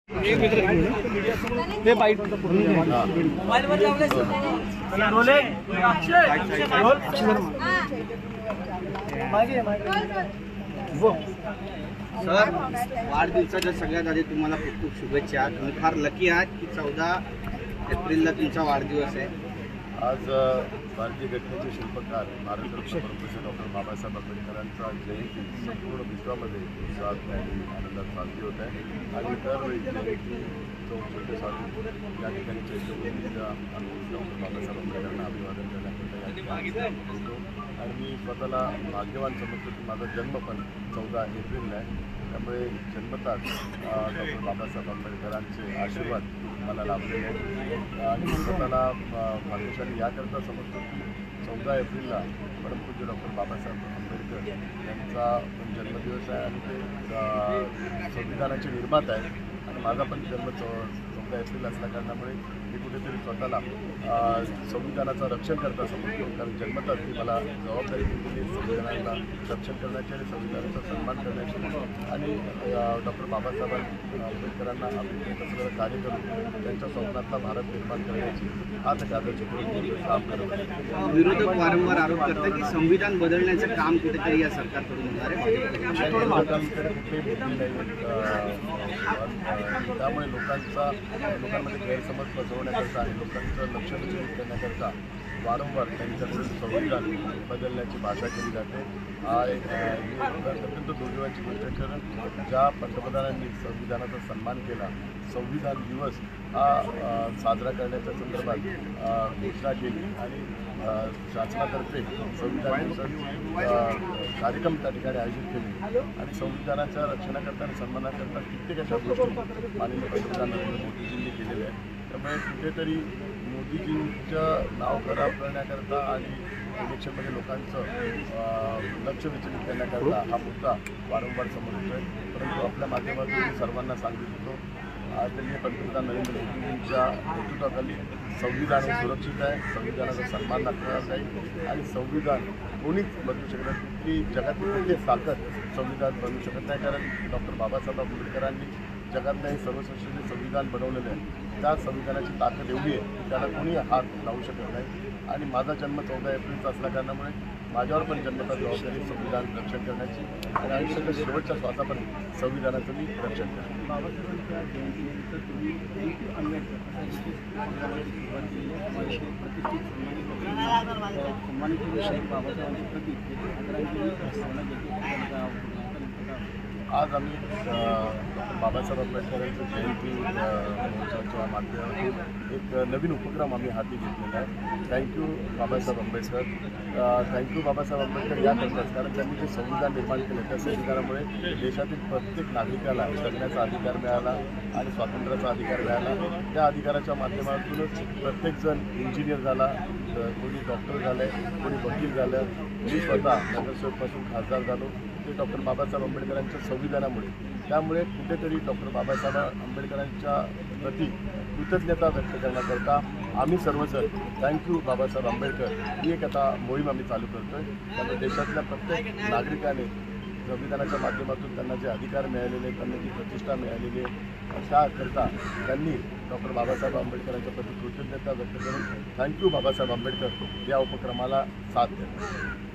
ते bite sir, वाढदिवसाच्या सगळ्यात आधी तुम्हाला खूप खूप शुभेच्छा। तुम्ही फार लकी आहात की 14 एप्रिलला तुमचा वाढदिवस आहे। आज भारतीय घटनेचे शिल्पकार भारतरत्न प्रोफेसर डॉक्टर बाबासाहेब आंबेडकरांचा जयंती संपूर्ण विश्वामध्ये उत्साहात आणि आनंदात साजरी होत आहे आणि दरवेळी जयंती चौसष्ट साजरी या ठिकाणी चैत्यभूमीला आम्ही डॉक्टर बाबासाहेब आंबेडकरांना अभिवादन करण्याकरता येतो आणि मी स्वतःला भाग्यवान समजतो की माझा जन्म पण 14 एप्रिलला आहे। त्यामुळे जन्मताच डॉक्टर बाबासाहेब आंबेडकरांचे आशीर्वाद मला लाभलेले आहेत आणि मी स्वतःला भाग्यशाली याकरता समजतो की 14 एप्रिलला परमपूज्य डॉक्टर बाबासाहेब आंबेडकर यांचा जन्मदिवस आहे आणि ते संविधानाचे निर्माता आहेत आणि माझा पण जन्म 14 एप्रिल असल्या कारणामुळे मी कुठेतरी स्वतःला संविधानाचं रक्षण करता समजतो, कारण जन्मताच मी मला जबाबदारी दिली संविधानाला रक्षण करण्याची आणि संविधानाचा सन्मान करण्याची आणि डॉक्टर बाबासाहेब आंबेडकरांना आपलं कार्य करून त्यांच्या स्वप्नातला भारत निर्माण करण्याची आज कागदपत्र काम करत आहे। विरोधक वारंवार आरोप करतात की संविधान बदलण्याचं काम कुठेतरी या सरकारकडून होणार आहे। कुठेही त्यामुळे लोकांमध्ये गैरसमज पसरवण्याकरता आणि लोकांचं लक्ष विचलित करण्याकरता वारंवार त्यांच्याकडून संविधान बदलण्याची भाषा केली जाते। हा एक अत्यंत दुर्दैवाची गोष्ट, कारण ज्या पंतप्रधानांनी संविधानाचा सन्मान केला, संविधान दिवस हा साजरा करण्याच्या संदर्भात घोषणा केली आणि शासनातर्फे संविधान दिवसाची कार्यक्रम त्या ठिकाणी आयोजित केले आणि संविधानाच्या रक्षणाकरता आणि सन्मानाकरता कित्येक अशा गोष्टी माननीय पंतप्रधान नरेंद्र मोदीजींनी केलेल्या आहेत। त्यामुळे कुठेतरी मोदीजींचं नाव खराब करण्याकरता आणि इलेक्शनमध्ये लोकांचं लक्ष विचलित करण्याकरता हा मुद्दा वारंवार समोर येतो आहे। परंतु आपल्या माध्यमातून सर्वांना सांगितलं आदरणीय पंतप्रधान नरेंद्र मोदींच्या नेतृत्वाखाली संविधान सुरक्षित आहे, संविधानाचा सन्मान राखला जाईल आणि संविधान कोणीच बदलू शकत नाही की जगातील कुठली ताकद संविधान बनवू शकत नाही, कारण डॉक्टर बाबासाहेब आंबेडकरांनी जगातलं हे सर्वश्रेष्ठ संविधान बनवलेलं आहे। त्या संविधानाची ताकद एवढी आहे की त्याला कोणी हात लावू शकत नाही आणि माझा जन्म 14 एप्रिलचा असल्या कारणामुळे माझ्यावर पण जन्मता जबाबदारी संविधान रक्षण करण्याची आणि आयुष्याच्या शेवटच्या श्वासापर्यंत संविधानाचं मी रक्षण आज आम्ही डॉक्टर बाबासाहेब आंबेडकरांचं जयंती महोत्सवाच्या माध्यमातून एक नवीन उपक्रम आम्ही हाती घेतलेला आहे। थँक्यू बाबासाहेब आंबेडकर, थँक्यू बाबासाहेब आंबेडकर याकरताच, कारण त्यांनी जे संविधान निर्माण केलं त्या संविधानामुळे देशातील प्रत्येक नागरिकाला जगण्याचा अधिकार मिळाला आणि स्वातंत्र्याचा अधिकार मिळाला। त्या अधिकाराच्या माध्यमातूनच प्रत्येकजण इंजिनियर झाला, कोणी डॉक्टर झालं आहे, कोणी वकील झालं, मी स्वतः नगरसेवकपासून खासदार झालो ते डॉक्टर बाबासाहेब आंबेडकरांच्या संविधानामुळे। त्यामुळे कुठेतरी डॉक्टर बाबासाहेब आंबेडकरांच्या प्रती कृतज्ञता व्यक्त करण्याकरता आम्ही सर्वजण थँक्यू बाबासाहेब आंबेडकर ही एक आता मोहीम आम्ही चालू करतो आहे। त्यामुळे देशातल्या प्रत्येक नागरिकाने संविधानाच्या माध्यमातून त्यांना जे अधिकार मिळालेले, त्यांना जी प्रतिष्ठा मिळालेली आहे त्याकरता त्यांनी डॉक्टर बाबासाहेब आंबेडकरांच्या प्रती कृतज्ञता व्यक्त करून थँक्यू बाबासाहेब आंबेडकर या उपक्रमाला साथ देतात।